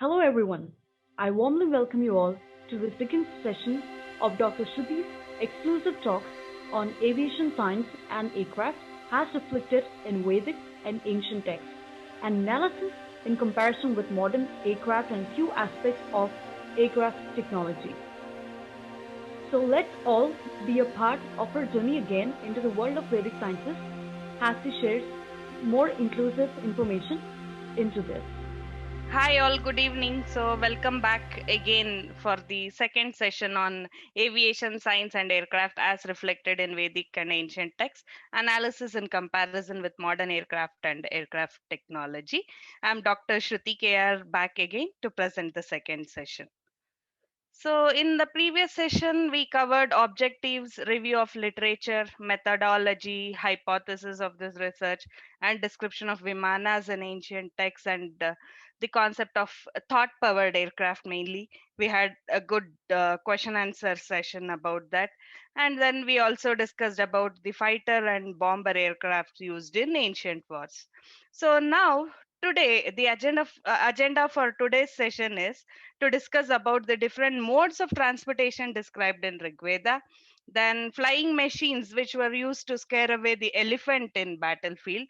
Hello everyone. I warmly welcome you all to the second session of Dr. Shruti's exclusive talks on aviation science and aircraft as reflected in Vedic and ancient texts, and analysis in comparison with modern aircraft and few aspects of aircraft technology. So let's all be a part of our journey again into the world of Vedic sciences as he shares more inclusive information into this. Hi, all. Good evening. So, welcome back again for the second session on aviation science and aircraft as reflected in Vedic and ancient texts, analysis in comparison with modern aircraft and aircraft technology. I'm Dr. Shruti KR back again to present the second session. So, in the previous session, we covered objectives, review of literature, methodology, hypothesis of this research, and description of Vimanas in ancient texts, and the concept of thought powered aircraft mainly. We had a good question answer session about that. And then we also discussed about the fighter and bomber aircraft used in ancient wars. So, now today the agenda for today's session is to discuss about the different modes of transportation described in Rigveda, then flying machines which were used to scare away the elephant in battlefield,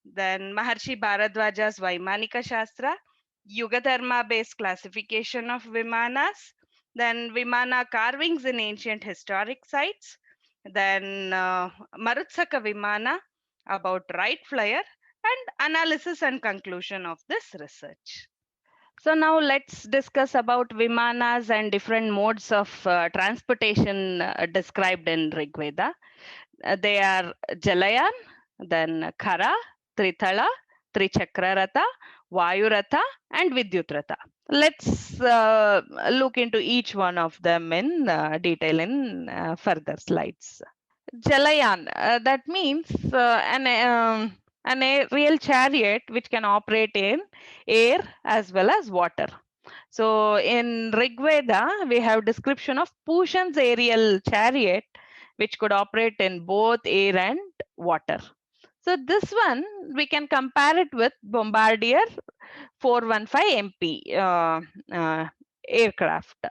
then Maharshi Bharadwaja's Vaimanika Shastra, Yugadharma based classification of Vimanas, then Vimana carvings in ancient historic sites, then Marutsaka Vimana about Wright Flyer, and analysis and conclusion of this research. So now let's discuss about Vimanas and different modes of transportation described in Rigveda. They are Jalayan, then Khara, Trithala, Trichakraratha, Vayuratha, and Vidyutratha. Let's look into each one of them in detail in further slides. Jalayan, that means an aerial chariot which can operate in air as well as water. So in Rigveda, we have description of Pushan's aerial chariot, which could operate in both air and water. So this one we can compare it with Bombardier 415 MP aircraft.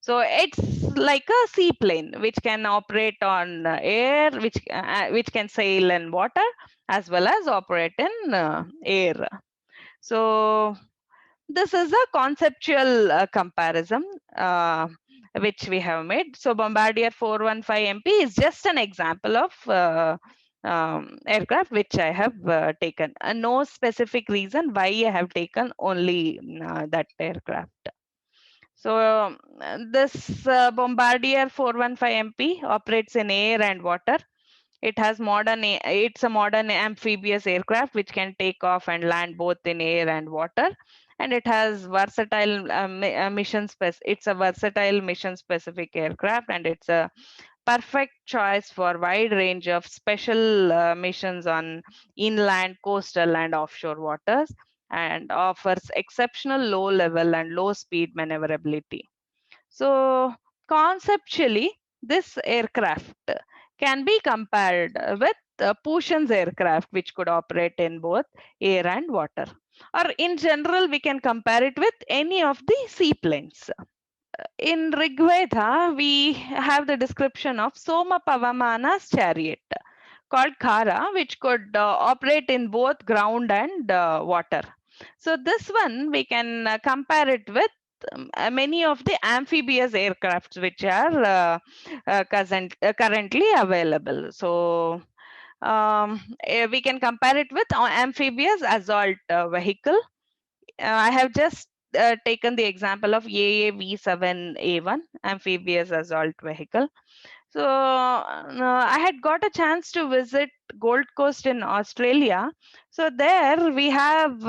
So it's like a seaplane which can operate on air, which can sail in water as well as operate in air. So this is a conceptual comparison which we have made. So Bombardier 415 MP is just an example of aircraft which I have taken. No specific reason why I have taken only that aircraft. So this Bombardier 415 MP operates in air and water. It's a modern amphibious aircraft which can take off and land both in air and water, and it has versatile it's a versatile mission specific aircraft, and it's a perfect choice for wide range of special missions on inland, coastal, and offshore waters, and offers exceptional low level and low speed maneuverability. So conceptually, this aircraft can be compared with Pushan's aircraft, which could operate in both air and water. Or in general, we can compare it with any of the seaplanes. In Rigveda, we have the description of Soma Pavamana's chariot called Khara, which could operate in both ground and water. So this one we can compare it with many of the amphibious aircrafts which are currently available. So we can compare it with amphibious assault vehicle. I have just taken the example of AAV-7A1 amphibious assault vehicle. So I had got a chance to visit Gold Coast in Australia. So there we have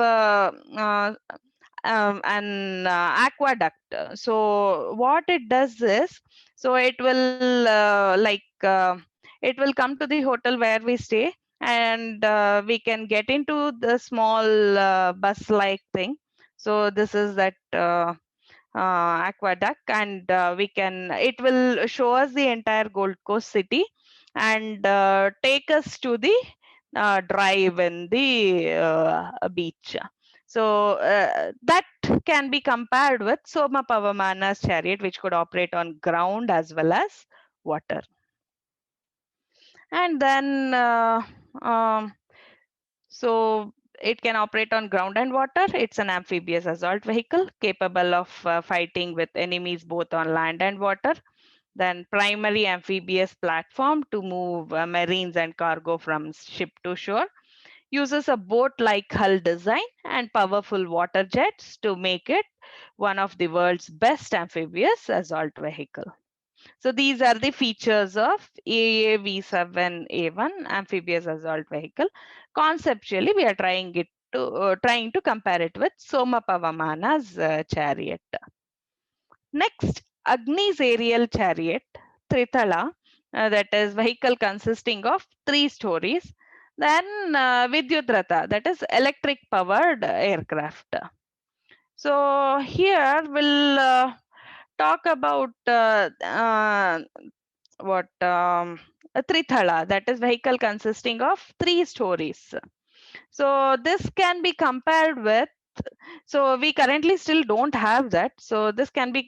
an aqueduct. So what it does is, so it will come to the hotel where we stay, and we can get into the small bus-like thing. So this is that aqueduct, and it will show us the entire Gold Coast city and take us to the drive in the beach. So that can be compared with Soma Pavamana's chariot, which could operate on ground as well as water. And then so it can operate on ground and water. It's an amphibious assault vehicle capable of fighting with enemies both on land and water. Then primary amphibious platform to move marines and cargo from ship to shore. Uses a boat-like hull design and powerful water jets to make it one of the world's best amphibious assault vehicle. So these are the features of AAV7A1 amphibious assault vehicle. Conceptually, we are trying to compare it with Soma Pavamana's chariot. Next, Agni's aerial chariot, Trithala, that is vehicle consisting of 3 stories. Then Vidyut Ratha, that is electric powered aircraft. So here we'll talk about what a Trithala, that is vehicle consisting of 3 stories. So this can be compared with, so we currently still don't have that. So this can be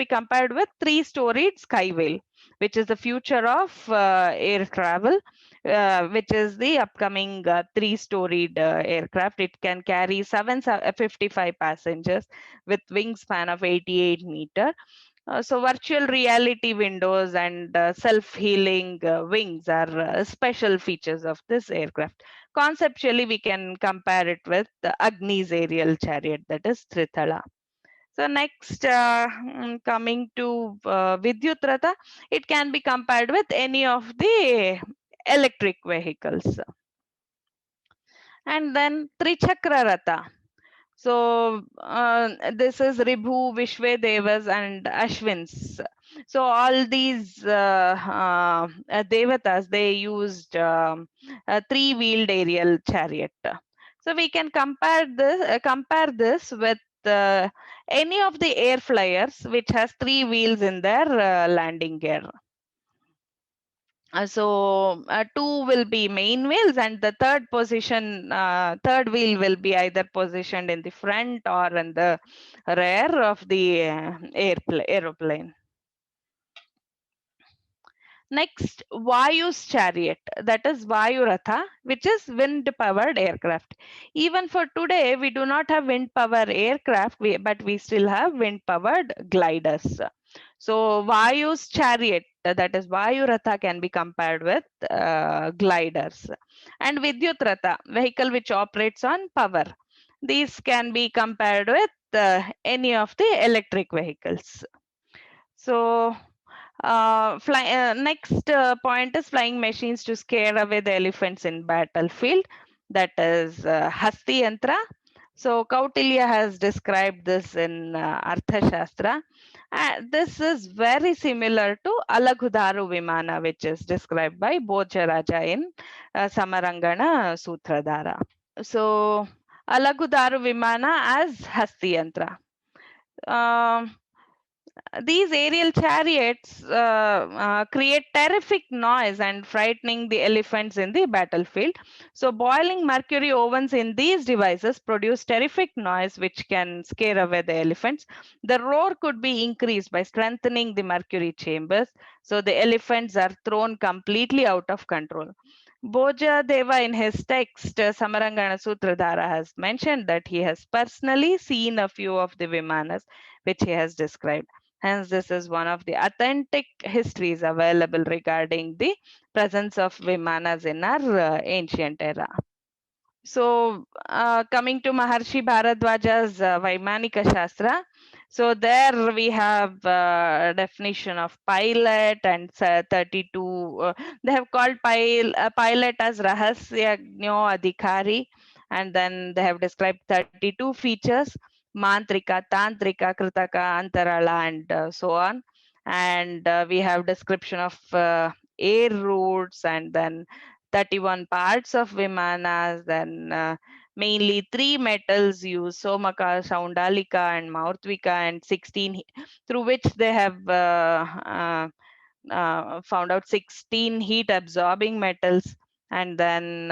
compared with 3-storied Skywhale, which is the future of air travel, which is the upcoming 3-storied aircraft. It can carry 755 passengers with wingspan of 88 meter. So virtual reality windows and self-healing wings are special features of this aircraft. Conceptually, we can compare it with the Agni's aerial chariot, that is Trithala. So next, coming to Vidyut Ratha, it can be compared with any of the electric vehicles. And then Trichakra Ratha. So this is Ribhu, Vishvedevas and Ashwins. So all these devatas, they used a 3-wheeled aerial chariot. So we can compare this with any of the air flyers which has 3 wheels in their landing gear. So 2 will be main wheels, and the third wheel will be either positioned in the front or in the rear of the aeroplane. Next, Vayu's chariot, that is Vayu Ratha, which is wind powered aircraft. Even for today, we do not have wind powered aircraft, but we still have wind powered gliders. So Vayu's chariot, that is Vayu Ratha, can be compared with gliders. And Vidyut Ratha, vehicle which operates on power. These can be compared with any of the electric vehicles. So next point is flying machines to scare away the elephants in battlefield. That is Hasti Yantra. So Kautilya has described this in Arthashastra. This is very similar to Alaghudaru Vimana, which is described by Bhojaraja in Samarangana Sutradhara. So Alaghudaru Vimana as Hasti Yantra. These aerial chariots create terrific noise and frightening the elephants in the battlefield. So boiling mercury ovens in these devices produce terrific noise which can scare away the elephants. The roar could be increased by strengthening the mercury chambers. So the elephants are thrown completely out of control. Bhoja Deva in his text Samarangana Sutradhara has mentioned that he has personally seen a few of the Vimanas which he has described. Hence, this is one of the authentic histories available regarding the presence of Vimanas in our ancient era. So, coming to Maharshi Bharadwaja's Vaimanika Shastra. So, there we have definition of pilot and 32. They have called pilot as Rahasyagno Adhikari, and then they have described 32 features: Mantrika, Tantrika, Kritaka, Antarala, and so on. And we have description of air routes, and then 31 parts of Vimanas, then mainly 3 metals used, Somaka, Saundalika, and Maurtvika, and 16, through which they have found out 16 heat absorbing metals, and then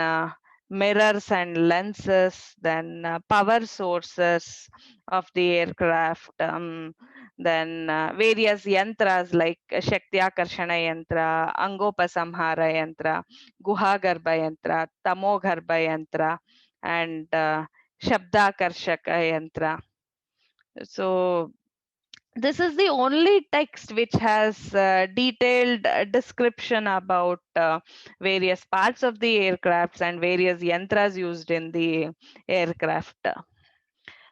mirrors and lenses, then power sources of the aircraft, then various yantras like Shakti Akarshana Yantra, Angopasamhara Yantra, Guha Garbha Yantra, Tamo Garbha Yantra, and Shabda Karshaka Yantra. So this is the only text which has detailed description about various parts of the aircrafts and various yantras used in the aircraft.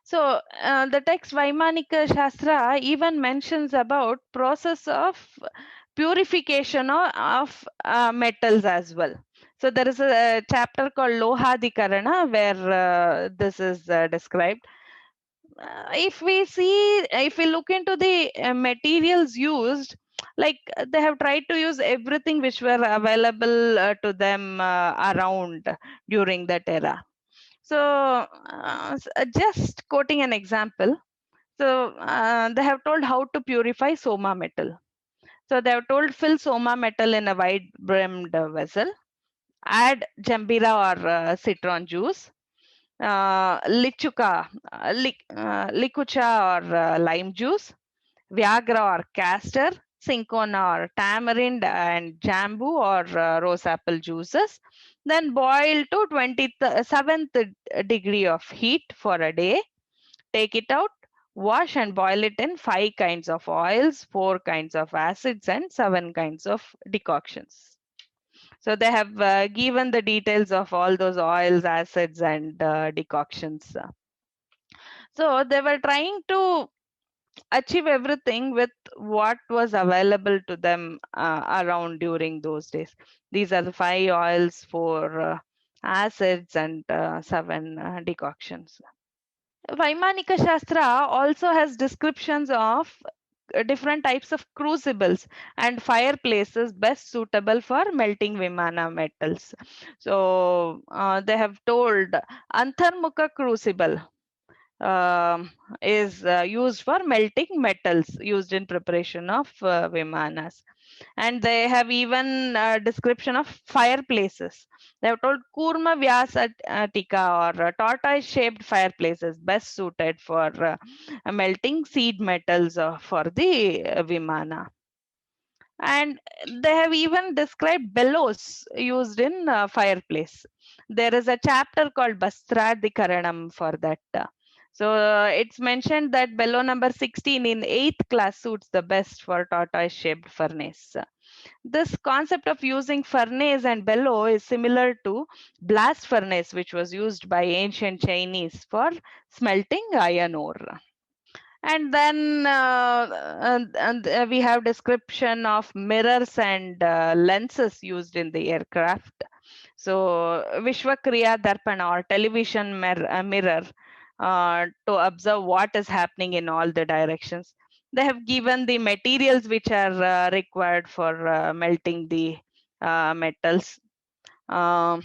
So the text Vaimanika Shastra even mentions about process of purification of metals as well. So there is a chapter called Lohadikarana where this is described. If we look into the materials used, like they have tried to use everything which were available to them around during that era. So just quoting an example, so they have told how to purify soma metal. So they have told fill soma metal in a wide brimmed vessel, add jambira or citron juice, likucha or lime juice, Viagra or castor, cinchona or tamarind, and jambu or rose apple juices. Then boil to 27th degree of heat for a day. Take it out, wash and boil it in 5 kinds of oils, 4 kinds of acids, and 7 kinds of decoctions. So they have given the details of all those oils, acids, and decoctions. So they were trying to achieve everything with what was available to them around during those days. These are the 5 oils, 4 acids, and 7 decoctions. Vaimanika Shastra also has descriptions of different types of crucibles and fireplaces best suitable for melting Vimana metals. So they have told Antharmukha crucible is used for melting metals used in preparation of Vimanas. And they have even a description of fireplaces. They have told Kurma Vyasatika or tortoise shaped fireplaces best suited for melting seed metals for the Vimana. And they have even described bellows used in fireplace. There is a chapter called Bastradikaranam for that. So it's mentioned that bellow number 16 in 8th class suits the best for tortoise shaped furnace. This concept of using furnace and bellow is similar to blast furnace, which was used by ancient Chinese for smelting iron ore. And then we have description of mirrors and lenses used in the aircraft. So Vishwakriya Darpana or television mirror to observe what is happening in all the directions. They have given the materials which are required for melting the metals. Um,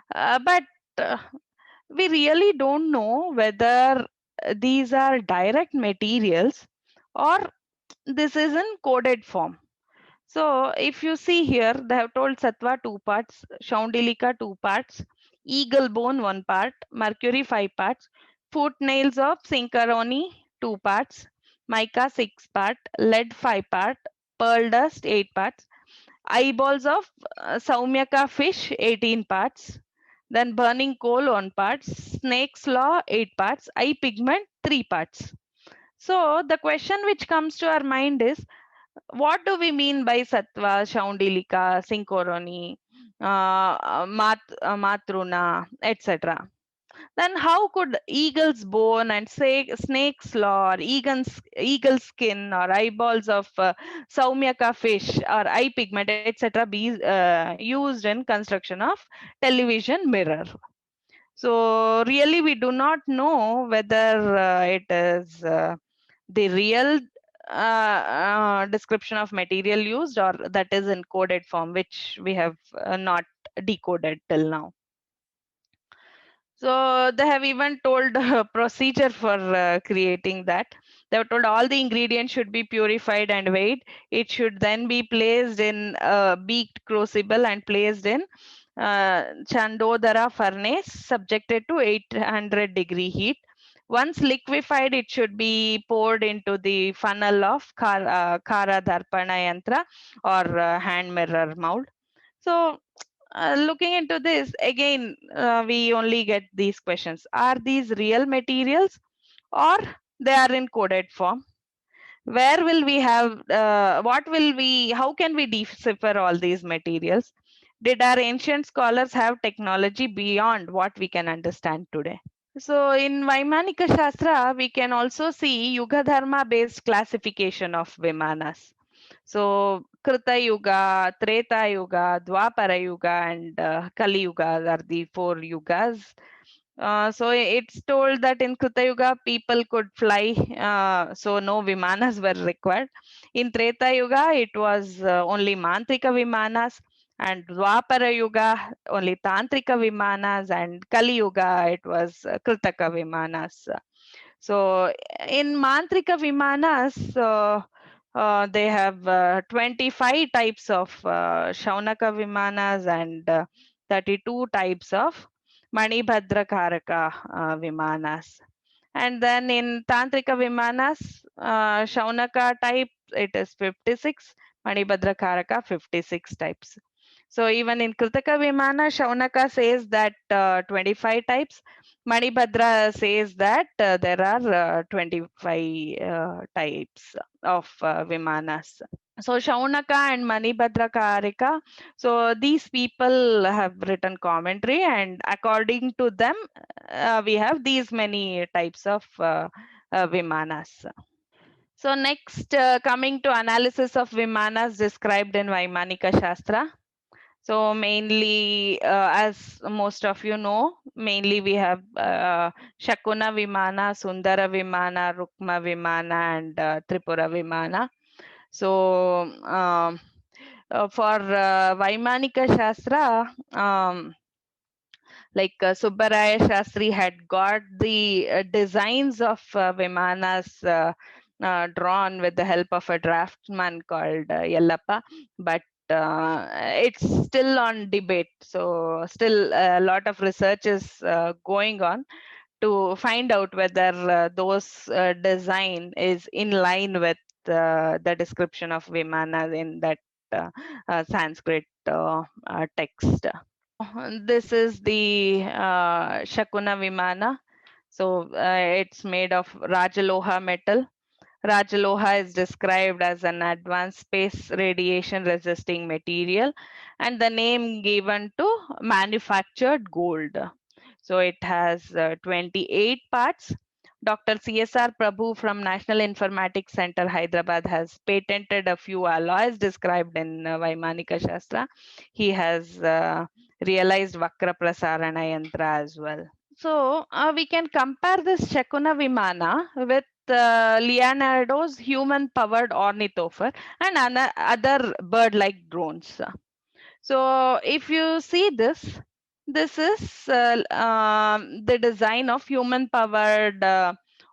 but we really don't know whether these are direct materials or this is in coded form. So if you see here, they have told Sattva 2 parts, Shaundilika 2 parts, eagle bone 1 part, mercury 5 parts, foot nails of Sinkaroni 2 parts, mica 6 part, lead 5 part, pearl dust 8 parts, eyeballs of Saumyaka fish 18 parts, then burning coal 1 part, snake's law 8 parts, eye pigment 3 parts. So the question which comes to our mind is, what do we mean by sattva, shaundilika, sinkoroni, matruna, etc.? Then how could eagle's bone and say snake's claw or eagle skin or eyeballs of saumyaka fish or eye pigment, etc. be used in construction of television mirror? So really we do not know whether it is the real description of material used or that is in coded form, which we have not decoded till now. So they have even told a procedure for creating that. They were told all the ingredients should be purified and weighed. It should then be placed in a beaked crucible and placed in Chandodara furnace subjected to 800-degree heat. Once liquefied, it should be poured into the funnel of Kara Darpana Yantra or hand mirror mold. So looking into this again, we only get these questions: are these real materials or they are in coded form? Where will we have what will we how can we decipher all these materials? Did our ancient scholars have technology beyond what we can understand today? So in Vaimanika Shastra, we can also see Yuga Dharma based classification of Vimanas. So Krita Yuga, Treta Yuga, Dwapara Yuga, and Kali Yuga are the 4 yugas. So it's told that in Krita Yuga, people could fly, so no Vimanas were required. In Treta Yuga, it was only Mantrika Vimanas, and Dwapara Yuga, only Tantrika Vimanas, and Kali Yuga, it was Kritaka Vimanas. So in Mantrika Vimanas, they have 25 types of Shaunaka Vimanas and 32 types of Manibhadra Karaka Vimanas. And then in Tantrika Vimanas, Shaunaka type, it is 56, Manibhadra Karaka 56 types. So even in Kritaka Vimana, Shaunaka says that 25 types. Manibhadra says that there are 25 types of Vimanas. So Shaunaka and Manibhadra Karika, so these people have written commentary, and according to them, we have these many types of Vimanas. So next, coming to analysis of Vimanas described in Vaimanika Shastra. So mainly, as most of you know, mainly we have Shakuna Vimana, Sundara Vimana, Rukma Vimana, and Tripura Vimana. So for Vaimanika Shastra, like Subbaraya Shastri had got the designs of Vimanas drawn with the help of a draftsman called Yellappa, but it's still on debate. So still a lot of research is going on to find out whether those design is in line with the description of Vimana in that Sanskrit text. This is the Shakuna Vimana. So it's made of Rajaloha metal. Rajaloha is described as an advanced space radiation resisting material and the name given to manufactured gold. So it has 28 parts. Dr. CSR Prabhu from National Informatics Center, Hyderabad, has patented a few alloys described in Vaimanika Shastra. He has realized Vakra Prasarana Yantra as well. So we can compare this Shakuna Vimana with Leonardo's human-powered ornithopter and other bird-like drones. So if you see this, this is the design of human-powered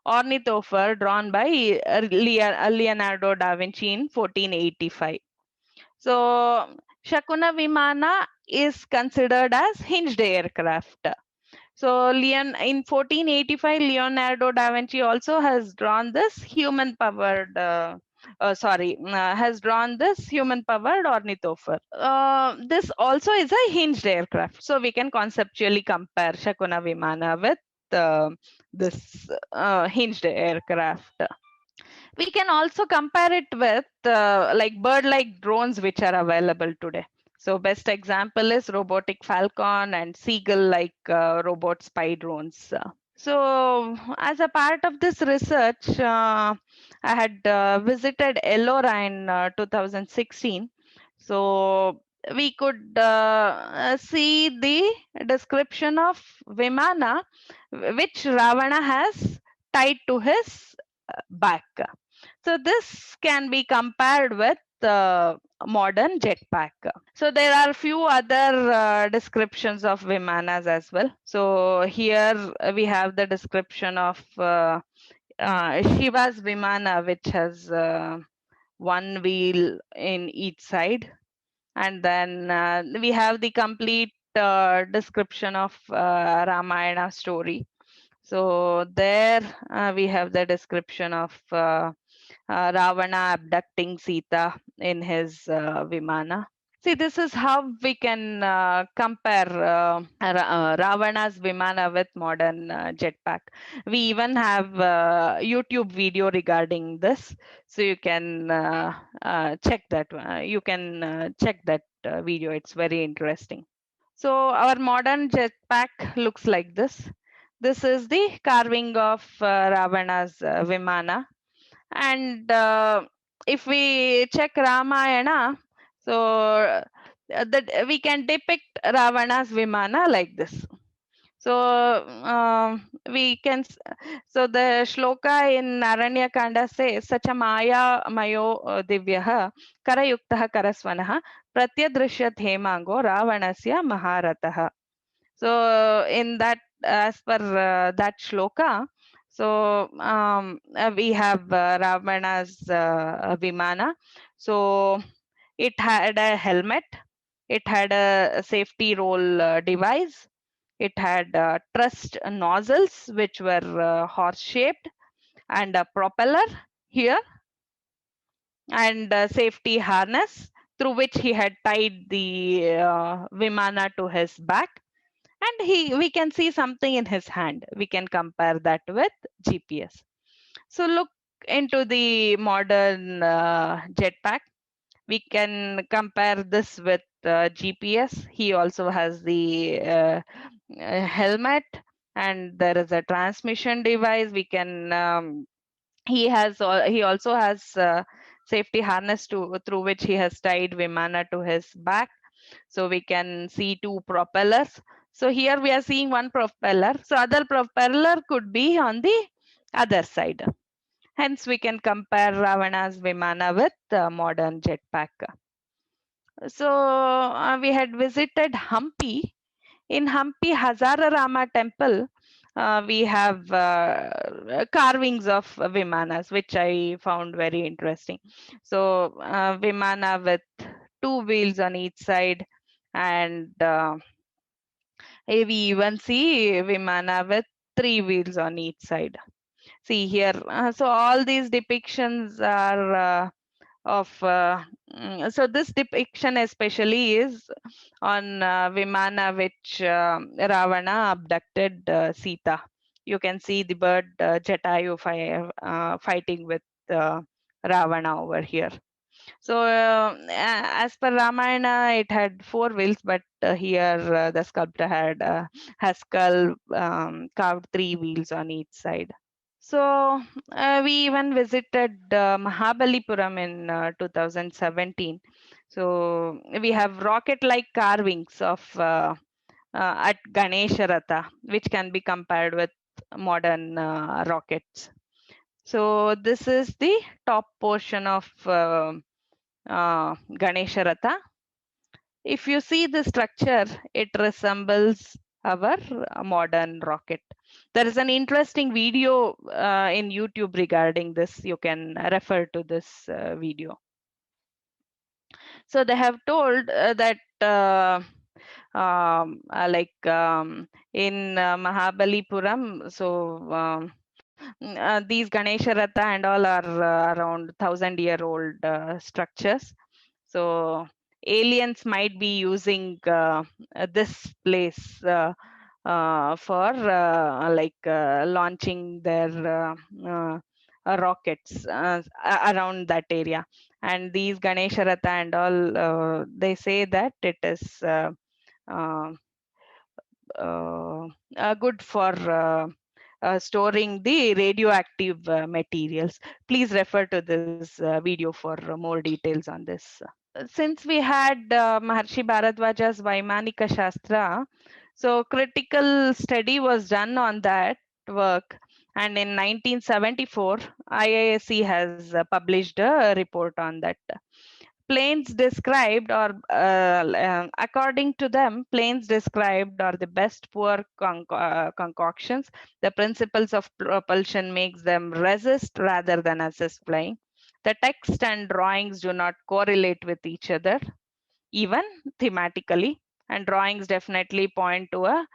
ornithopter drawn by Leonardo da Vinci in 1485. So Shakuna Vimana is considered as hinged aircraft. So in 1485, Leonardo da Vinci also has drawn this human-powered has drawn this human-powered ornithopter. This also is a hinged aircraft. So we can conceptually compare Shakuna Vimana with this hinged aircraft. We can also compare it with like bird-like drones which are available today. So best example is robotic falcon and seagull-like robot spy drones. So as a part of this research, I had visited Ellora in 2016. So we could see the description of Vimana, which Ravana has tied to his back. So this can be compared with modern jetpack. So there are few other descriptions of Vimanas as well. So here we have the description of Shiva's Vimana, which has one wheel in each side. And then we have the complete description of Ramayana story. So there we have the description of Ravana abducting Sita in his Vimana. See, this is how we can compare Ravana's Vimana with modern jetpack. We even have YouTube video regarding this, so you can check that. You can check that video. It's very interesting. So our modern jetpack looks like this. This is the carving of Ravana's Vimana. And if we check Ramayana, so that we can depict Ravana's Vimana like this. So we can, so the shloka in Aranya Kanda says, Sacha Maya Mayo Divyaha Karayuktaha Karasvanaha Pratyadrishyat Hemango Ravanasya Maharataha. So in that, as per that shloka, so we have Ravana's Vimana. So it had a helmet, it had a safety roll device, it had trussed nozzles which were horse shaped, and a propeller here, and a safety harness through which he had tied the Vimana to his back. And we can see something in his hand. We can compare that with GPS. So look into the modern jetpack. We can compare this with GPS. He also has the helmet, and there is a transmission device. We can he also has safety harness through which he has tied Vimana to his back. So we can see two propellers. So here we are seeing one propeller. So other propeller could be on the other side. Hence we can compare Ravana's Vimana with modern jetpack. So we had visited Hampi. In Hampi Hazararama temple, we have carvings of Vimanas, which I found very interesting. So Vimana with two wheels on each side, and we even see Vimana with three wheels on each side. See here, so all these depictions are so this depiction especially is on Vimana which Ravana abducted Sita. You can see the bird Jatayu fighting with Ravana over here. So as per Ramayana, it had four wheels, but here the sculptor has carved three wheels on each side. So we even visited Mahabalipuram in 2017. So we have rocket-like carvings of at Ganesha Ratha, which can be compared with modern rockets. So this is the top portion of Ganesha Ratha. If you see the structure, it resembles our modern rocket. There is an interesting video in YouTube regarding this. You can refer to this video. So they have told that in Mahabalipuram, so these Ganesha Ratha and all are around 1,000-year-old structures. So aliens might be using this place for launching their rockets around that area. And these Ganesha Ratha and all, they say that it is good for storing the radioactive materials. Please refer to this video for more details on this. Since we had Maharshi Bharadwaja's Vaimanika Shastra, so critical study was done on that work. And in 1974, IISc has published a report on that. planes described or according to them, planes described are the best poor concoctions. The principles of propulsion makes them resist rather than assist flying. The text and drawings do not correlate with each other, even thematically, and drawings definitely point to a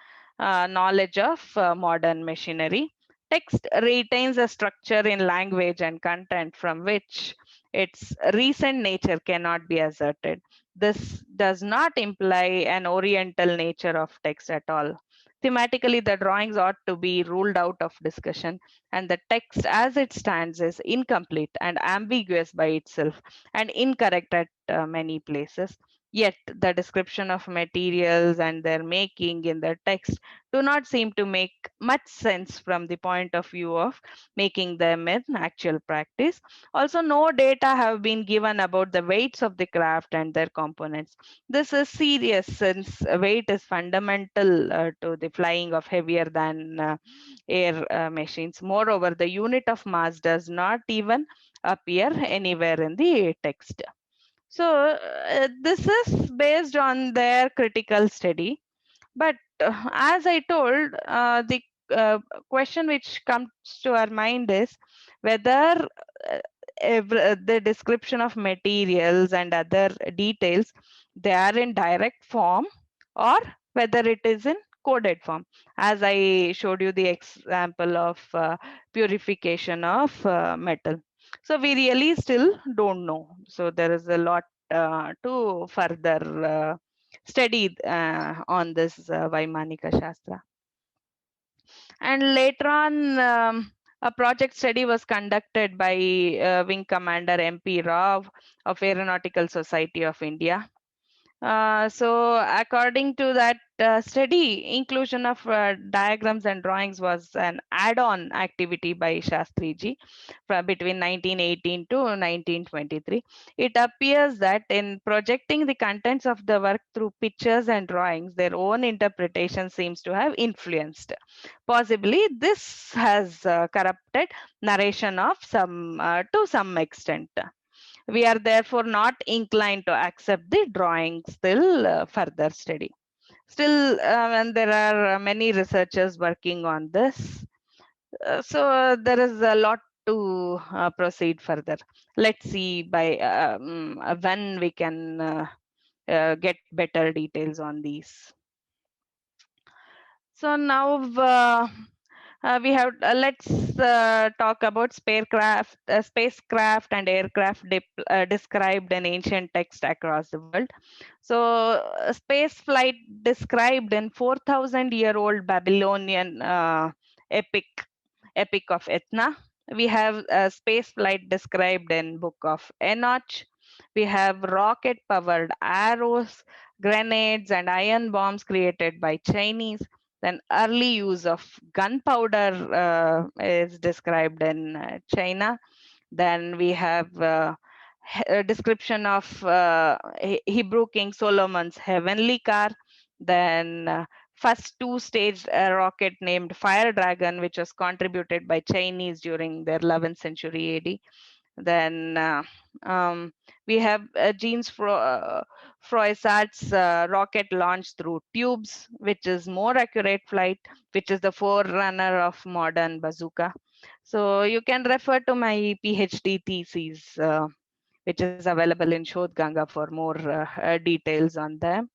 knowledge of modern machinery. Text retains a structure in language and content from which its recent nature cannot be asserted. This does not imply an oriental nature of text at all. Thematically, the drawings ought to be ruled out of discussion, and the text as it stands is incomplete and ambiguous by itself and incorrect at many places. Yet, the description of materials and their making in the text do not seem to make much sense from the point of view of making them in actual practice. Also, no data have been given about the weights of the craft and their components. This is serious since weight is fundamental to the flying of heavier than air machines. Moreover, the unit of mass does not even appear anywhere in the text. So this is based on their critical study. But as I told, the question which comes to our mind is whether the description of materials and other details, they are in direct form or whether it is in coded form. As I showed you the example of purification of metal. So we really still don't know. So there is a lot to further study on this Vaimanika Shastra. And later on, a project study was conducted by Wing Commander MP Rao of Aeronautical Society of India. So according to that study, inclusion of diagrams and drawings was an add-on activity by Shastriji between 1918 to 1923. It appears that in projecting the contents of the work through pictures and drawings, their own interpretation seems to have influenced. Possibly this has corrupted narration of some to some extent. We are therefore not inclined to accept the drawings till further study. Still, and there are many researchers working on this. So there is a lot to proceed further. Let's see by when we can get better details on these. So now we have let's talk about spacecraft and aircraft described in ancient text across the world. So space flight described in 4,000-year-old Babylonian epic of Etna. We have space flight described in Book of Enoch. We have rocket powered arrows, grenades and iron bombs created by Chinese. Then early use of gunpowder is described in China. Then we have a description of Hebrew King Solomon's heavenly car. Then first two-stage rocket named Fire Dragon, which was contributed by Chinese during the 11th century AD. Then we have Jeans Froissart's rocket launch through tubes, which is more accurate flight, which is the forerunner of modern bazooka. So you can refer to my PhD thesis, which is available in Shodh Ganga for more details on them.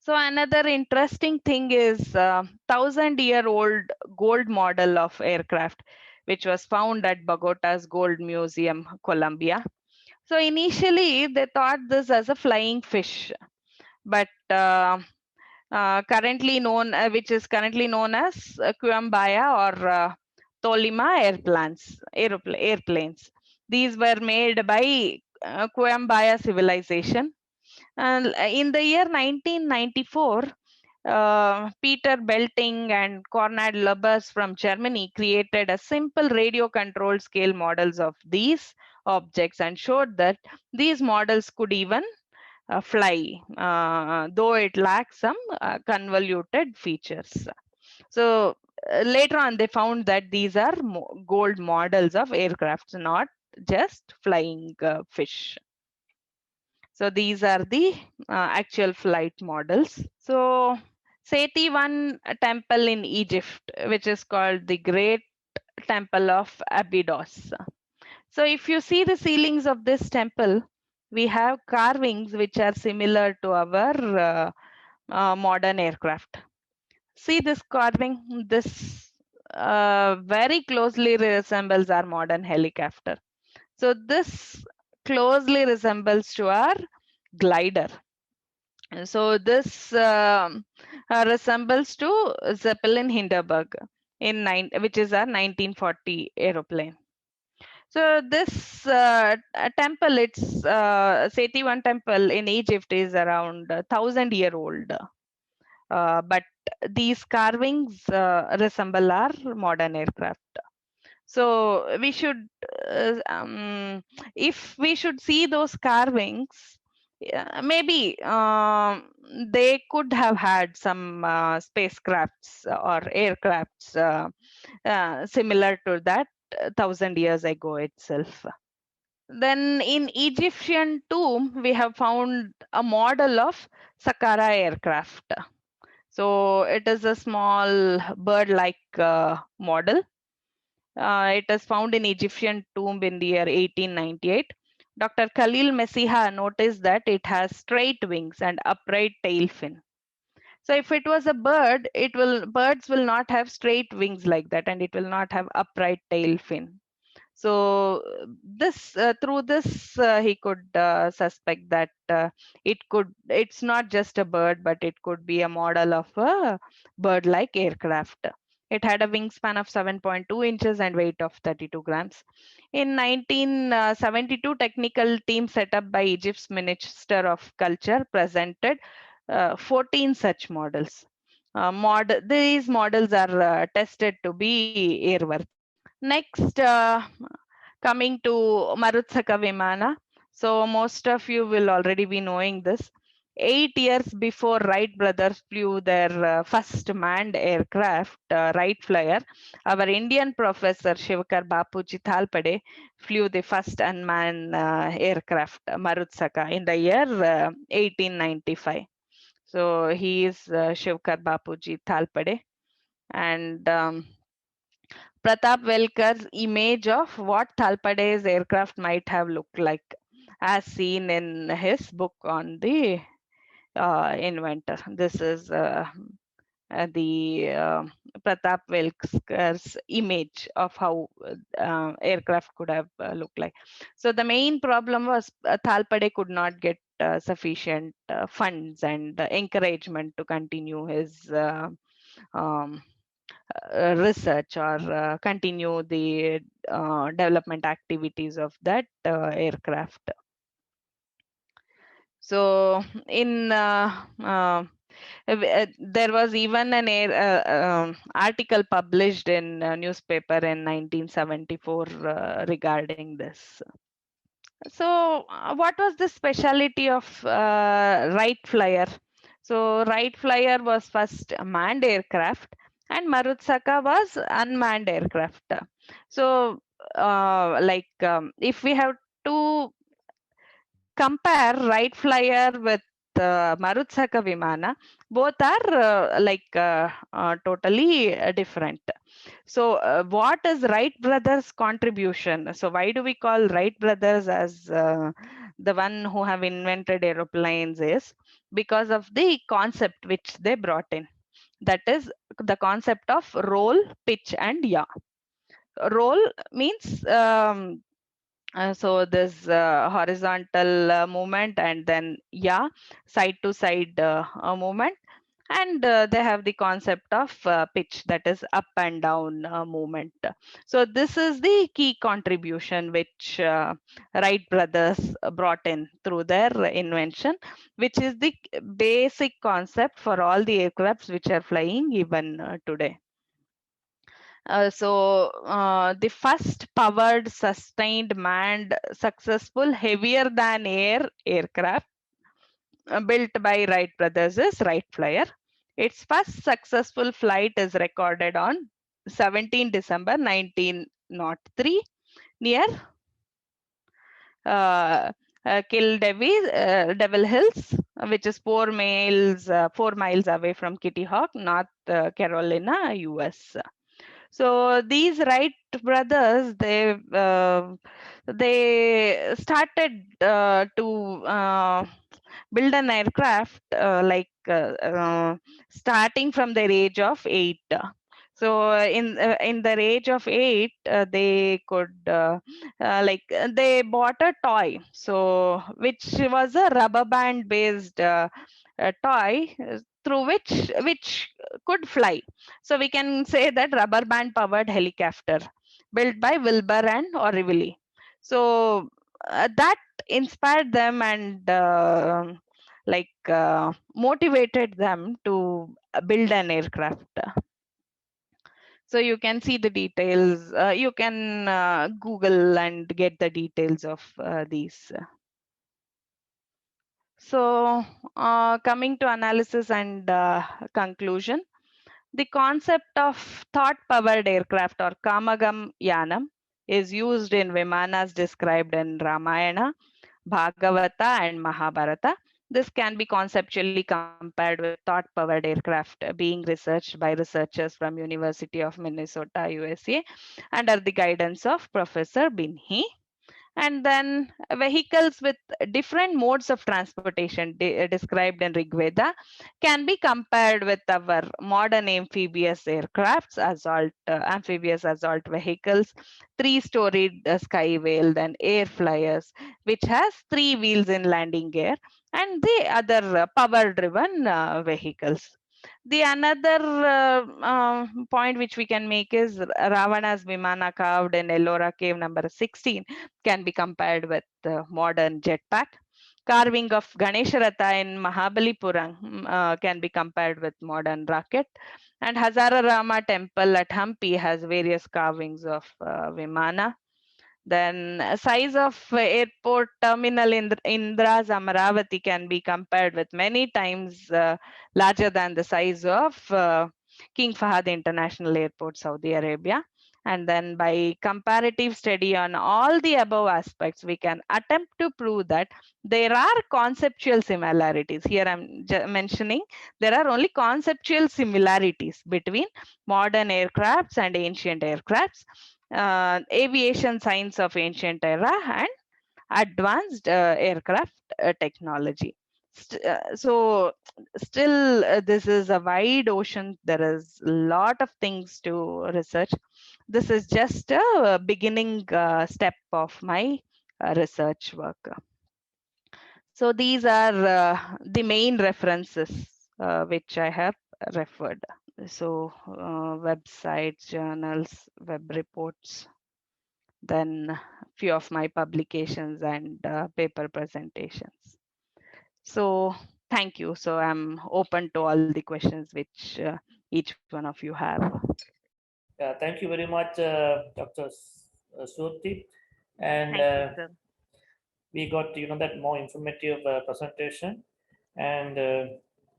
So another interesting thing is 1,000-year-old gold model of aircraft, which was found at Bogota's Gold Museum, Colombia. So initially they thought this as a flying fish, but currently known, which is currently known as Cuambaya or Tolima airplanes. These were made by Cuambaya civilization. And in the year 1994, Peter Belting and Konrad Loebers from Germany created a simple radio control scale models of these objects and showed that these models could even fly, though it lacks some convoluted features. So later on, they found that these are gold models of aircrafts, not just flying fish. So these are the actual flight models. So Seti one temple in Egypt, which is called the Great Temple of Abydos. So if you see the ceilings of this temple, we have carvings which are similar to our modern aircraft. See this carving, this very closely resembles our modern helicopter. So this closely resembles to our glider. So this resembles to Zeppelin Hindenburg which is our 1940 aeroplane. So this temple, it's Seti one temple in Egypt is around 1,000-year-old. But these carvings resemble our modern aircraft. So we should, if we should see those carvings, maybe they could have had some spacecrafts or aircrafts similar to that 1,000 years ago itself. Then in Egyptian tomb, we have found a model of Saqqara aircraft. So it is a small bird-like model. It is found in Egyptian tomb in the year 1898. Dr. Khalil Messiha noticed that it has straight wings and upright tail fin. So if it was a bird, birds will not have straight wings like that, and it will not have upright tail fin. So this through this he could suspect that it's not just a bird, but it could be a model of a bird-like aircraft. It had a wingspan of 7.2 inches and weight of 32 grams. In 1972, technical team set up by Egypt's Minister of Culture presented 14 such models. These models are tested to be airworthy. Next, coming to Marutsaka Vimana. So most of you will already be knowing this. 8 years before Wright brothers flew their first manned aircraft, Wright Flyer, our Indian professor Shivkar Bapuji Thalpade flew the first unmanned aircraft, Marutsaka, in the year 1895. So he is Shivkar Bapuji Thalpade. And Pratap Velkar's image of what Thalpade's aircraft might have looked like, as seen in his book on the inventor. This is the Pratap Velkar's image of how aircraft could have looked like. So the main problem was Thalpade could not get sufficient funds and encouragement to continue his research or continue the development activities of that aircraft. So in there was even an article published in a newspaper in 1974 regarding this. So what was the specialty of Wright Flyer? So Wright Flyer was first a manned aircraft and Marutsaka was unmanned aircraft. So if we have to compare Wright Flyer with Marutsaka Vimana, both are totally different. So what is Wright brothers contribution? So why do we call Wright brothers as the one who have invented aeroplanes is because of the concept which they brought in. That is the concept of roll, pitch and yaw. Roll means so this horizontal movement, and then side to side movement, and they have the concept of pitch, that is up and down movement. So this is the key contribution which Wright brothers brought in through their invention, which is the basic concept for all the aircrafts which are flying even today. The first powered, sustained, manned, successful, heavier than air aircraft built by Wright brothers is Wright Flyer. Its first successful flight is recorded on 17 December 1903 near Devil Hills, which is 4 miles away from Kitty Hawk, North Carolina, US. So these Wright brothers, they started to build an aircraft starting from their age of 8. So in their age of 8, they could they bought a toy, so which was a rubber band based toy through which could fly. So we can say that rubber band powered helicopter built by Wilbur and Oriville. So that inspired them and motivated them to build an aircraft. So you can see the details. You can Google and get the details of these. So coming to analysis and conclusion, the concept of thought-powered aircraft or Kamagam Yanam is used in Vimanas described in Ramayana, Bhagavata and Mahabharata. This can be conceptually compared with thought-powered aircraft being researched by researchers from University of Minnesota, USA, under the guidance of Professor Binhi. And then vehicles with different modes of transportation described in Rigveda can be compared with our modern amphibious aircrafts, amphibious assault vehicles, three-storied sky whale, then air flyers, which has 3 wheels in landing gear, and the other power-driven vehicles. The another point which we can make is Ravana's Vimana carved in Ellora cave number 16 can be compared with the modern jetpack. Carving of Ganesha Ratha in Mahabalipuram can be compared with modern rocket. And Hazara Rama temple at Hampi has various carvings of Vimana. Then size of airport terminal in Indra's Amaravati can be compared with many times larger than the size of King Fahad International Airport, Saudi Arabia. And then by comparative study on all the above aspects, we can attempt to prove that there are conceptual similarities. Here I'm mentioning there are only conceptual similarities between modern aircrafts and ancient aircrafts, aviation science of ancient era and advanced aircraft technology. So still this is a wide ocean. There is a lot of things to research. This is just a beginning step of my research work. So these are the main references which I have referred. So websites, journals, web reports, then few of my publications and paper presentations. So thank you. So I'm open to all the questions which each one of you have. Yeah, thank you very much, Dr. Surti. And Thank you, sir. we got that more informative presentation. And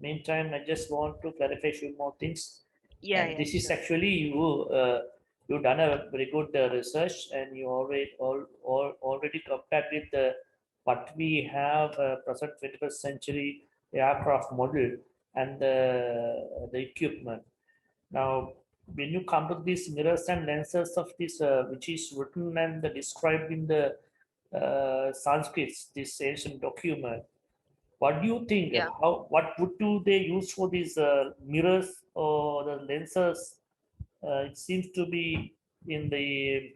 meantime, I just want to clarify a few more things. Yeah, And yeah, this is sure. actually you done a very good research, and you already compared with what we have present 21st century aircraft model and the equipment. Now, when you come to these mirrors and lenses of this, which is written and described in the Sanskrit, this ancient document, what do you think? Yeah. What would do they use for these mirrors or the lenses? It seems to be in the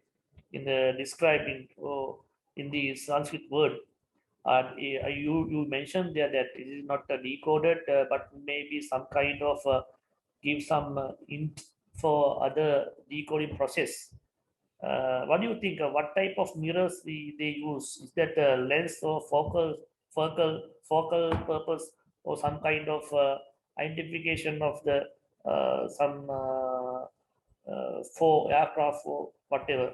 describing or in the Sanskrit word. You mentioned there that it is not decoded, but maybe some kind of give some int for other decoding process. What do you think? What type of mirrors they use? Is that a lens or focal purpose, or some kind of identification of the some for aircraft or whatever?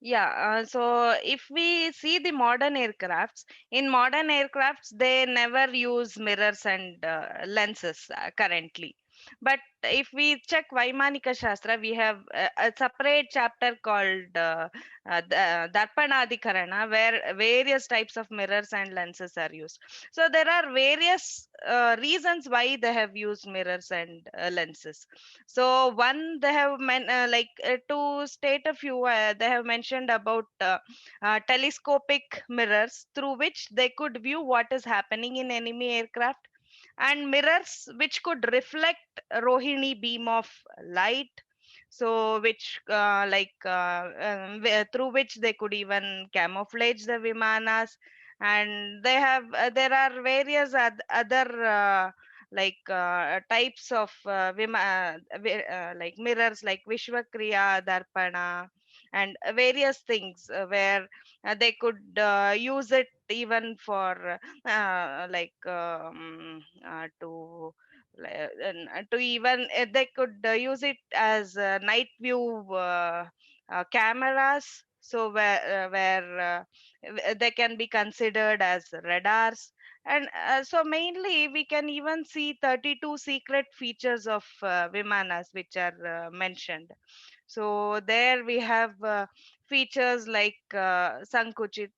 Yeah, so if we see the modern aircrafts, in modern aircrafts, they never use mirrors and lenses currently. But if we check Vaimanika Shastra, we have a separate chapter called Darpanadikarana, where various types of mirrors and lenses are used. So there are various reasons why they have used mirrors and lenses. So one, they have to state a few, they have mentioned about telescopic mirrors through which they could view what is happening in enemy aircraft, and mirrors which could reflect Rohini beam of light, so which through which they could even camouflage the vimanas. And they have there are various other types of like mirrors like Vishwakriya Darpana, and various things where they could use it even for to even they could use it as night view cameras, so they can be considered as radars. And so mainly we can even see 32 secret features of vimanas which are mentioned. So there we have features like sankuchit,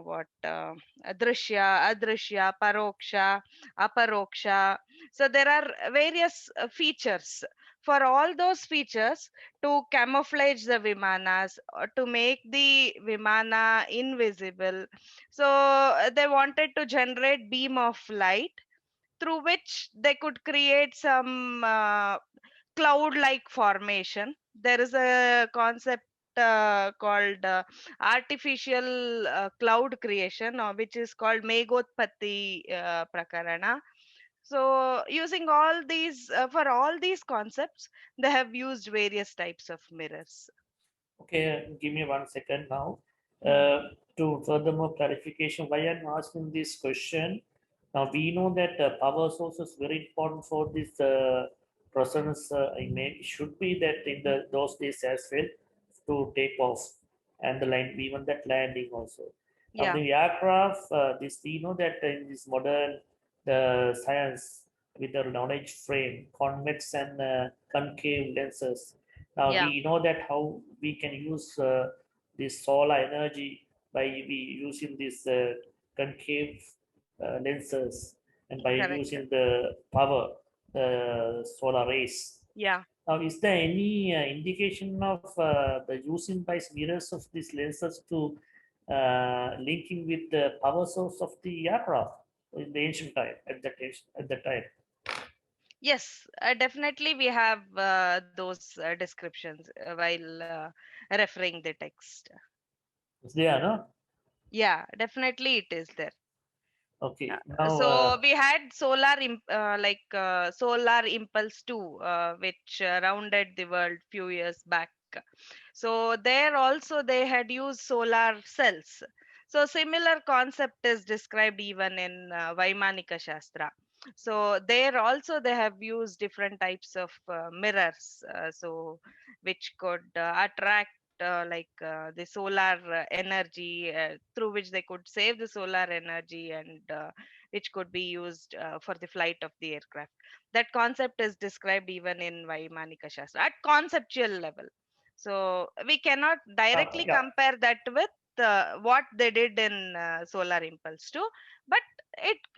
what drishya, adrishya, paroksha, aparoksha. So there are various features. For all those features, to camouflage the vimanas or to make the vimana invisible, so they wanted to generate beam of light through which they could create some cloud like formation. There is a concept called artificial cloud creation, which is called Megotpatti Prakarana. So using all these for all these concepts, they have used various types of mirrors. Okay, give me 1 second now. Hmm. To furthermore clarification, why I'm asking this question. Now we know that power source is very important for this presence. I mean, it should be that in those days as well to take off and the line, even that landing also. Now Yeah, the aircraft, this we know that in this modern science with the knowledge frame, convex and concave lenses. Now yeah, we know that how we can use this solar energy by using this concave lenses and by correct. using the power, the solar rays. Yeah. Now, is there any indication of the using by mirrors of these lenses to linking with the power source of the aircraft in the ancient time at that time? Yes, definitely we have those descriptions while referring the text. Is there, no? Yeah, definitely it is there. Okay. Now, So we had solar impulse 2, which rounded the world few years back. So there also they had used solar cells. So similar concept is described even in Vaimanika Shastra. So there also they have used different types of mirrors, so which could attract the solar energy, through which they could save the solar energy, and which could be used for the flight of the aircraft. That concept is described even in Vaimanika Shastra at conceptual level. So we cannot directly yeah. compare that with what they did in Solar Impulse 2, but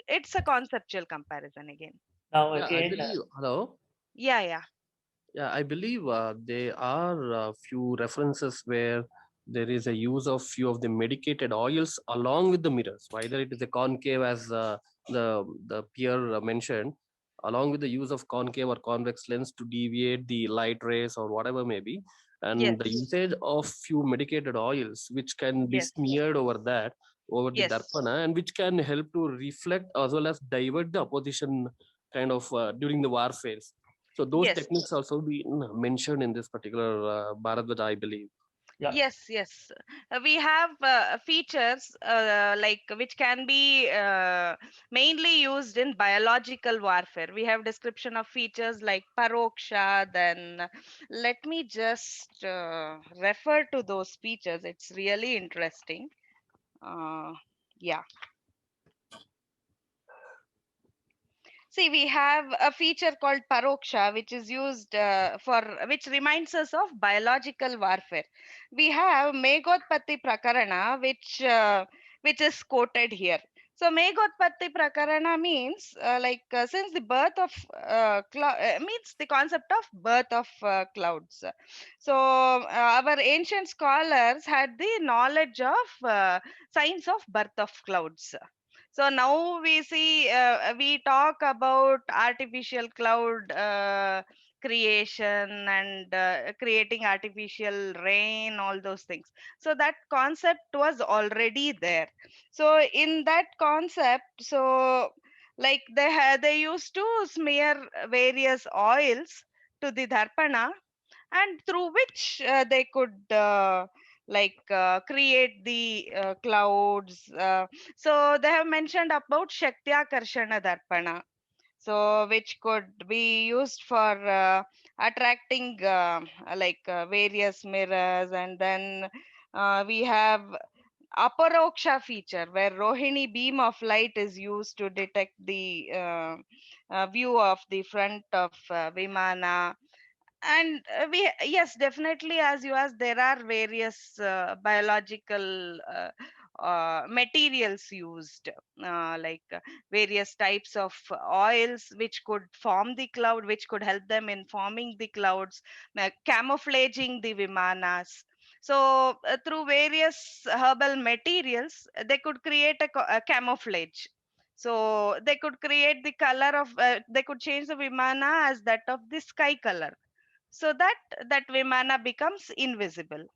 it's a conceptual comparison again. Now Yeah, I again, believe. Hello. Yeah, yeah. Yeah, I believe there are a few references where there is a use of few of the medicated oils along with the mirrors, whether it is a concave as the peer mentioned, along with the use of concave or convex lens to deviate the light rays or whatever may be, and the Yes, usage of few medicated oils which can be yes, smeared over that over the yes, darpana and which can help to reflect as well as divert the opposition kind of during the warfare. So those yes. techniques also be mentioned in this particular Bharatwaj, I believe. yeah. Yes, yes. We have features like which can be mainly used in biological warfare. We have description of features like paroksha. Then let me just refer to those features. It's really interesting. Uh, yeah. See, we have a feature called paroksha, which is used which reminds us of biological warfare. We have Megotpatti Prakarana, which is quoted here. So Megotpatti Prakarana means since the birth of means the concept of birth of clouds. So our ancient scholars had the knowledge of signs of birth of clouds. So now we see, we talk about artificial cloud creation and creating artificial rain, all those things. So that concept was already there. So in that concept, so like they used to smear various oils to the Dharpana, and through which they could create the clouds. So they have mentioned about Shaktya Karshana Darpana, so which could be used for attracting various mirrors. And then we have Aparoksha feature, where Rohini beam of light is used to detect the view of the front of Vimana. And we, yes, definitely, as you asked, there are various biological materials used, various types of oils which could form the cloud, which could help them in forming the clouds, camouflaging the vimanas. So through various herbal materials, they could create a camouflage. So they could create the color of they could change the vimana as that of the sky color, so that that vimana becomes invisible.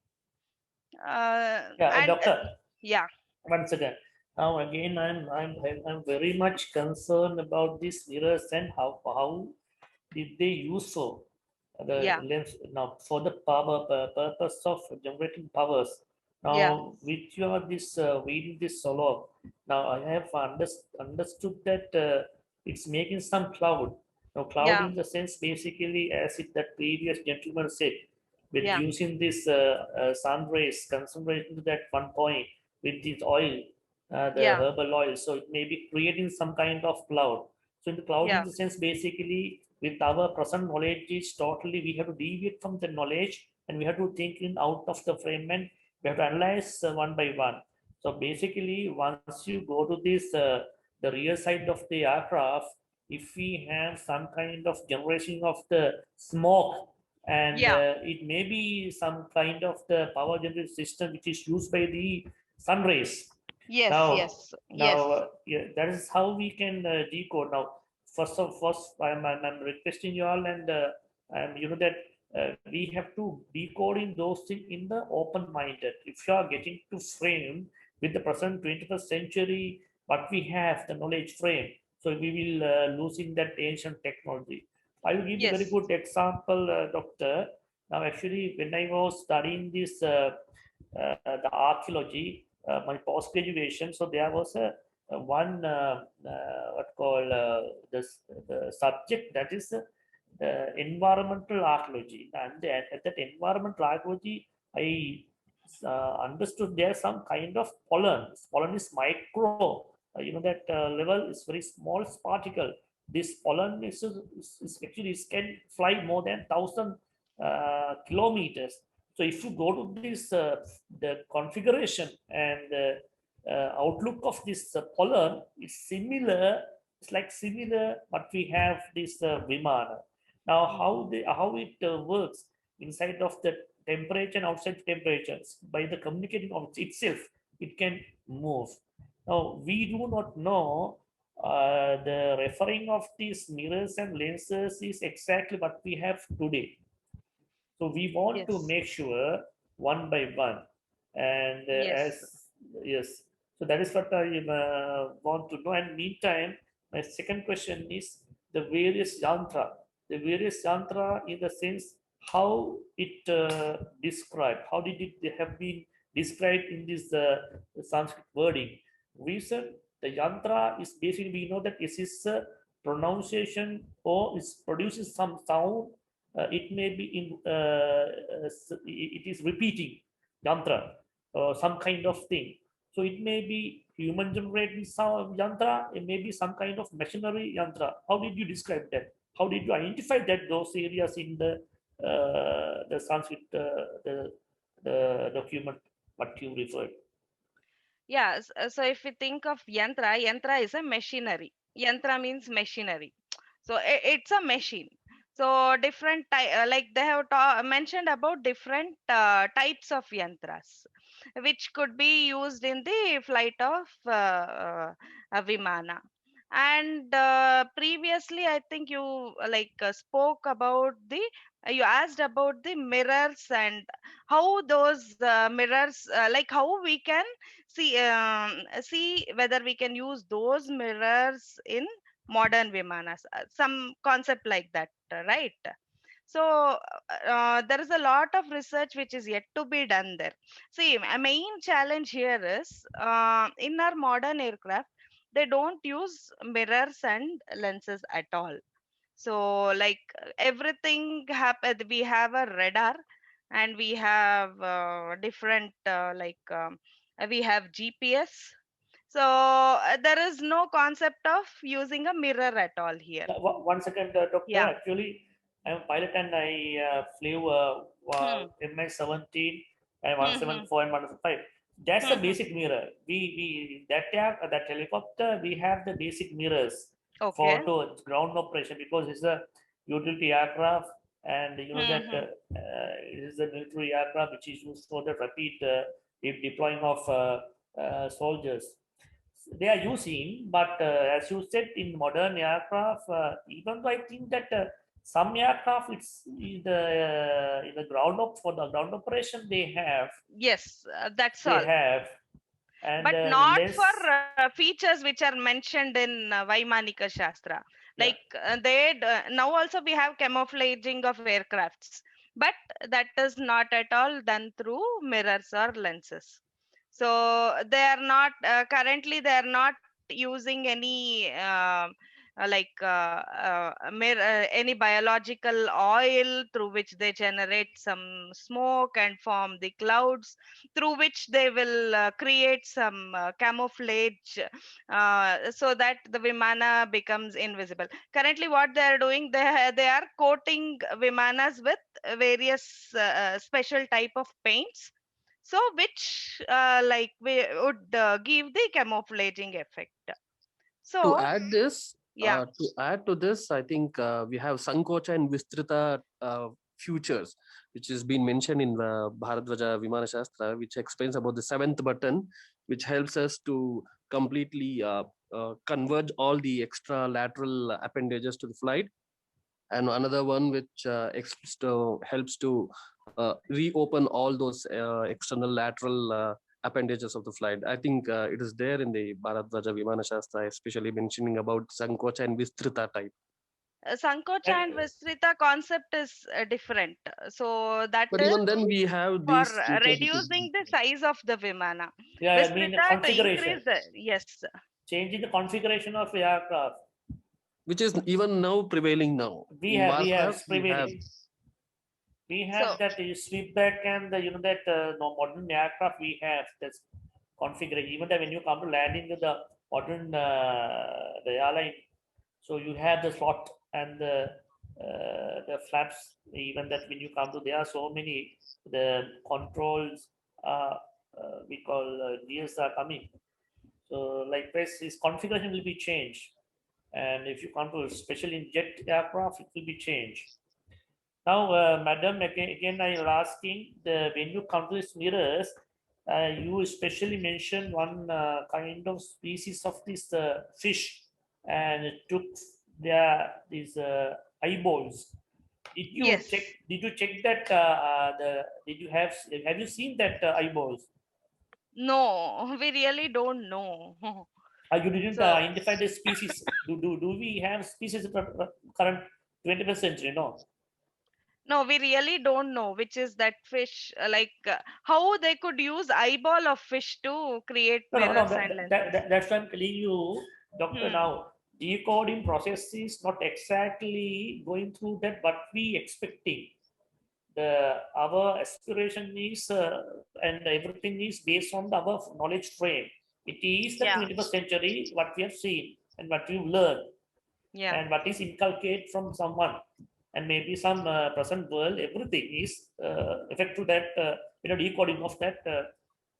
Yeah, And doctor. yeah, Once again, now again, I'm very much concerned about these mirrors and how did they use so the yeah, lens now for the purpose of generating powers. yeah, Now, with your this reading this solo, now I have understood that it's making some cloud. Now, cloud yeah, in the sense basically, as it that previous gentleman said, with yeah, using this sun rays, concentration to that one point with this oil, the yeah, herbal oil. So it may be creating some kind of cloud. So in the cloud, in yeah, the sense, basically, with our present knowledge, is totally we have to deviate from the knowledge and we have to think in out of the frame and we have to analyze one by one. So basically, once you go to this the rear side of the aircraft, if we have some kind of generation of the smoke and yeah. it may be some kind of the power generation system which is used by the sun rays. Yes, Now, yes, yes, yeah, that is how we can decode. Now, first, I'm requesting you all, and you know that we have to decoding those things in the open-minded. If you are getting to frame with the present 21st century, what we have, the knowledge frame, so we will losing that ancient technology. I will give you a very yes, good example, doctor. Now, actually, when I was studying this, the archaeology, my post graduation, so there was a one what called the subject that is environmental archaeology, and at that environmental archaeology, I understood there's some kind of pollen. Pollen is micro, that level is very small particle. This pollen is actually it can fly more than 1,000 kilometers. So if you go to this the configuration and outlook of this pollen is similar. It's like similar, but we have this Vimana. Now, how it works inside of the temperature and outside temperatures by the communicating of itself, it can move. Now, we do not know the referring of these mirrors and lenses is exactly what we have today. So we want to yes, make sure one by one, and yes, as yes, so that is what I want to know. And meantime, my second question is the various yantra. The various yantra in the sense how it described, how did it have been described in this Sanskrit wording. Reason the yantra is basically we know that it is a pronunciation or it produces some sound, it may be in it is repeating yantra, some kind of thing. So it may be human generated yantra, it may be some kind of machinery yantra. How did you describe that? How did you identify that those areas in the Sanskrit the document what you referred? Yeah, so if we think of yantra, yantra is a machinery. Yantra means machinery. So it's a machine. So different like they have mentioned about different types of yantras, which could be used in the flight of a Vimana. And previously, I think you spoke about the you asked about the mirrors and how those mirrors, like how we can see whether we can use those mirrors in modern Vimanas, some concept like that, right? So there is a lot of research which is yet to be done there. See, a main challenge here is in our modern aircraft, they don't use mirrors and lenses at all. So like everything happen, we have a radar and we have different we have GPS. So there is no concept of using a mirror at all here. 1 second, doctor. Yeah. Actually, I'm a pilot and I flew MI-17 and Hmm, hmm, 174 and 175. That's the hmm, hmm. basic mirror. We that helicopter we have the basic mirrors for Okay. to ground operation because it's a utility aircraft and you know Hmm, that hmm. it is a military aircraft which is used for the rapid deploying of soldiers they are using, but as you said, in modern aircraft, even though I think that some aircraft it's in the ground up for the ground operation Yes, that's they all. have and But not less for features which are mentioned in Vaimanika Shastra. yeah. Like now also we have camouflaging of aircrafts, but that is not at all done through mirrors or lenses. So they are not currently they are not using any any biological oil through which they generate some smoke and form the clouds through which they will create some camouflage so that the Vimana becomes invisible. Currently, what they are doing, they are coating Vimanas with various special type of paints. So, which we would give the camouflaging effect. To So, add this, yeah, I think we have Sankocha and Vistrita futures, which has been mentioned in the Bharadwaja Vimana Shastra, which explains about the seventh button, which helps us to completely converge all the extra lateral appendages to the flight. And another one which helps to reopen all those external lateral appendages of the flight. I think it is there in the Bharadwaja Vimana Shastra, especially mentioning about Sankocha and Vistrita type. Sankocha And and Vistrita concept is different. So that But is even then, we have for these features which is reducing the size of the Vimana. yeah, I mean the Vistrita to configuration, increase yes. changing the configuration of the aircraft. which is even now prevailing now in We have Warcraft. We have prevailing. We have So that sweep back and the, you know that no modern aircraft we have this configuration. Even that when you come to landing with the modern the airline, so you have the slot and the flaps. Even that when you come to there are so many the controls we call gears are coming. So likewise, this configuration will be changed. And if you come to especially in jet aircraft, it will be changed. Now, madam, again, I was asking when you come to these mirrors, you especially mentioned one kind of species of this fish, and it took these eyeballs. Did you check? yes. Did you check that? Did you have you seen that eyeballs? No, we really don't know. You didn't So identify the species. Do we have species in the current 21st century? No. no, we really don't know which is that fish. How they could use eyeball of fish to create No. mirrors and lenses. That's why I'm telling you, doctor. Hmm. Now, decoding process is not exactly going through that, but we expecting our aspiration is and everything is based on our knowledge frame. It is the Yeah. 21st century, what we have seen and what we've learned Yeah. and what is inculcated from someone and maybe some present world, everything is effect to that decoding of that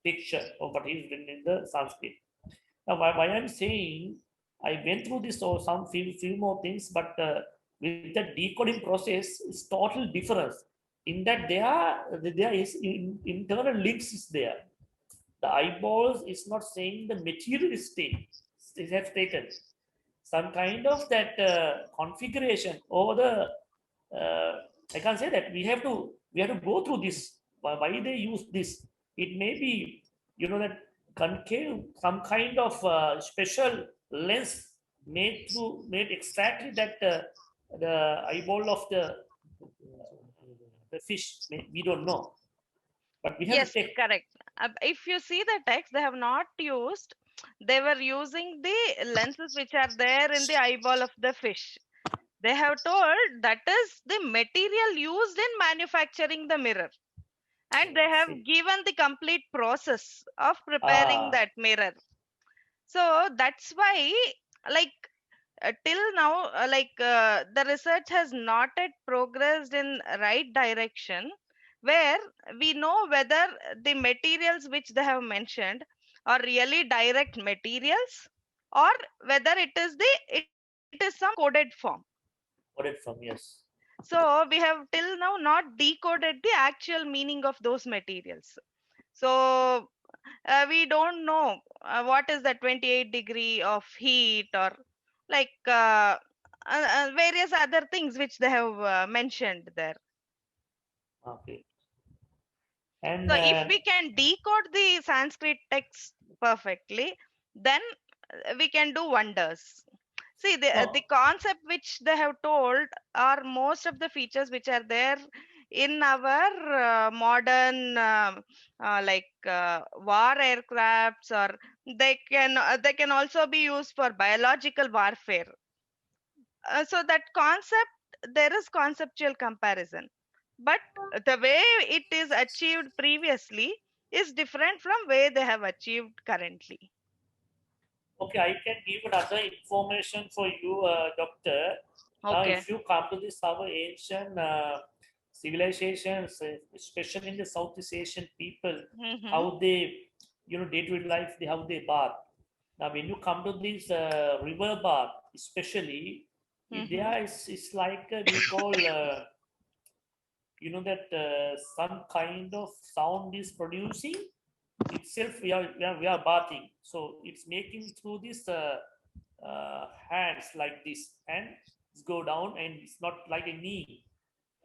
picture of what is written in the Sanskrit. Now, why I'm saying I went through this or some few more things, but with the decoding process, it's total difference. In that there is internal links is there. The eyeballs is not saying the material is taken. It has taken some kind of that configuration over the. I can't say that we have to go through this. Why they use this? It may be that concave, some kind of special lens made exactly that the eyeball of the fish. We don't know, but we have Yes, to take. correct. If you see the text, they have not used, they were using the lenses which are there in the eyeball of the fish. They have told that is the material used in manufacturing the mirror. And they have See. given the complete process of preparing that mirror. So that's why, like, till now, the research has not yet progressed in right direction, where we know whether the materials which they have mentioned are really direct materials, or whether it is some coded form. Coded from, yes. So we have till now not decoded the actual meaning of those materials. So we don't know what is the 28 degree of heat, or like various other things which they have mentioned there. Okay. And So if we can decode the Sanskrit text perfectly, then we can do wonders. See, the concept which they have told are most of the features which are there in our modern war aircrafts, or they can also be used for biological warfare. So that concept, there is conceptual comparison, but the way it is achieved previously is different from way they have achieved currently. okay, I can give another information for you, doctor. Now, Okay. if you come to this our ancient civilizations, especially in the Southeast Asian people, how they, day-to-day life, how they bath. Now, when you come to this river bath, especially, there is it's like we call, that some kind of sound is producing itself. We are bathing, so it's making through this hands like this, and it's go down, and it's not like a knee,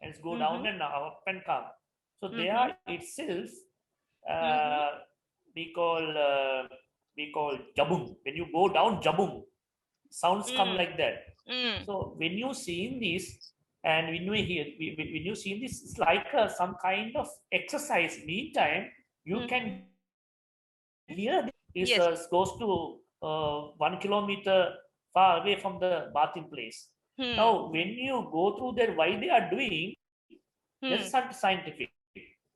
and it's go down and up and come. So there itself we call jabung. When you go down, jabung sounds come like that. So when you see this, and when you see this, it's like some kind of exercise. Meantime, you can hear this goes to 1 kilometer far away from the bathing place. Now, when you go through there, why they are doing, there's some scientific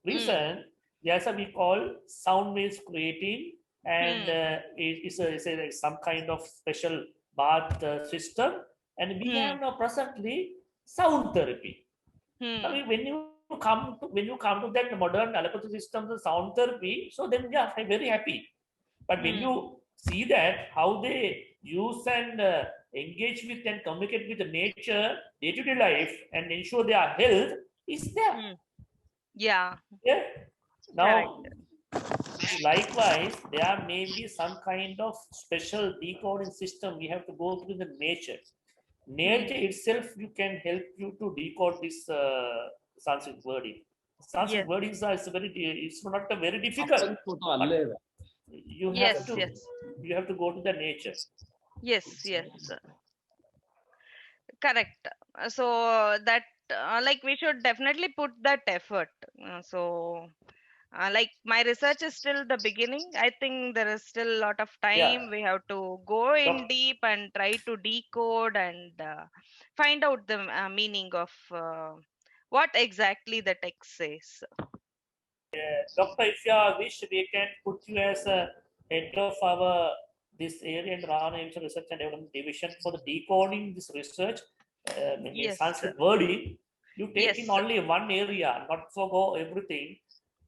reason. There's a we call sound waves creating, and it's some kind of special bath system, and we have now presently sound therapy. Now, when you come to that modern allopathy system, the sound therapy, so then we are very happy. But when you see that how they use and engage with and communicate with the nature, day-to-day life, and ensure their health is there. Yeah. Now, likewise, there may be some kind of special decoding system we have to go through the nature. Nature itself, you can help you to decode this Sanskrit wording. Sanskrit wording is it's not a very difficult. You have to go to the nature. Yes. Correct. So that like we should definitely put that effort. Like my research is still the beginning. I think there is still a lot of time. We have to go in deep and try to decode and find out the meaning of what exactly the text says. Doctor, if you wish, we can put you as a head of our this area and Rana Research and Development Division for the decoding this research. In Yes, Sanskrit wording, you take yes, in only one area, not forgo everything.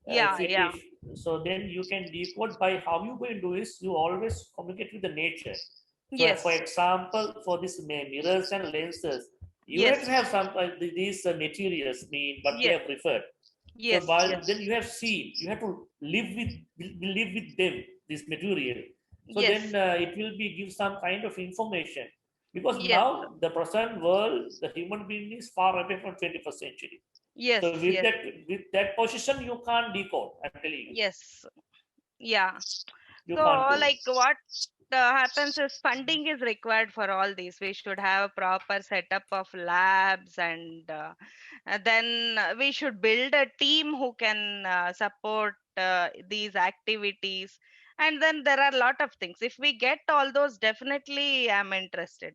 yeah, yeah, So then you can decode by how you going to do is you always communicate with the nature. So for yes, example, for this mirrors and lenses, you have yes, to have some these materials mean what they yes, have referred. So yes, while yes, then you have seen, you have to live with them, this material. So yes, then it will be give some kind of information because yes, now the present world, the human being is far away from 21st century. yes, So yes, with that position, you can't decode. I'm telling you, yes, yeah. you So, can't do. like, what happens is funding is required for all these. We should have a proper setup of labs, and then we should build a team who can support these activities. And then there are a lot of things. If we get all those, definitely I'm interested.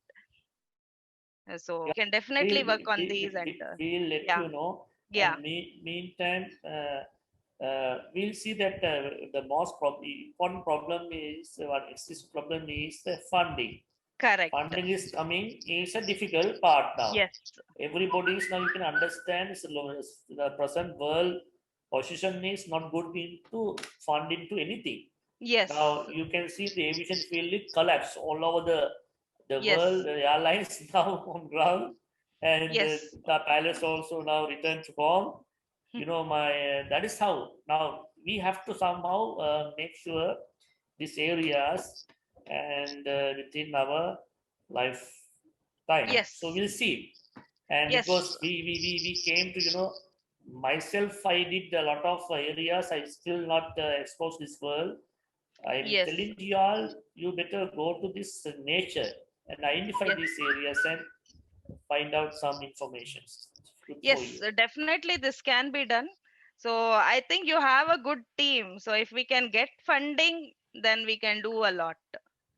So, Yeah, we can definitely we'll, work on these. we, And we'll let yeah, you know. yeah, And meantime, we'll see that the most important problem is what exists problem is the funding. correct. Funding is coming is a difficult part now. Yes, Everybody is now you can understand the present world position is not good into fund into anything. yes, Now you can see the aviation field is collapse all over the world. yes, The airlines now on ground, and yes, the pilots also now return to home. You know, that is how now we have to somehow make sure these areas and within our lifetime. So yes, we'll see. And yes, because we came to myself, I did a lot of areas. I still not exposed this world. I'm yes. telling you all, you better go to this nature and identify Yes, these areas and find out some information. Good for yes, you. definitely this can be done. So I think you have a good team. So if we can get funding, then we can do a lot.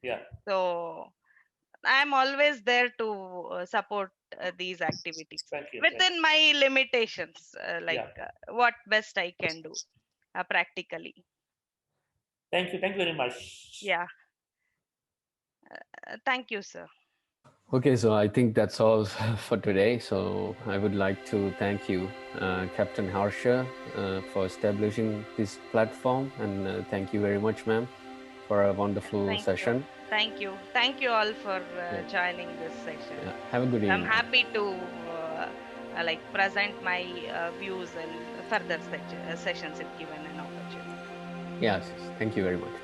Yeah. So I'm always there to support these activities Thank you. Thank within my limitations, you. Yeah. what best I can do practically. Thank you. Thank you very much. Yeah. Thank you, sir. Okay, so I think that's all for today. So I would like to thank you, Captain Harsha, for establishing this platform, and thank you very much, ma'am, for a wonderful Thank you. session. Thank you. Thank you all for Yeah. joining this session. Yeah. Have a good I'm evening. happy to present my views in further sessions if given an opportunity. Yes, thank you very much.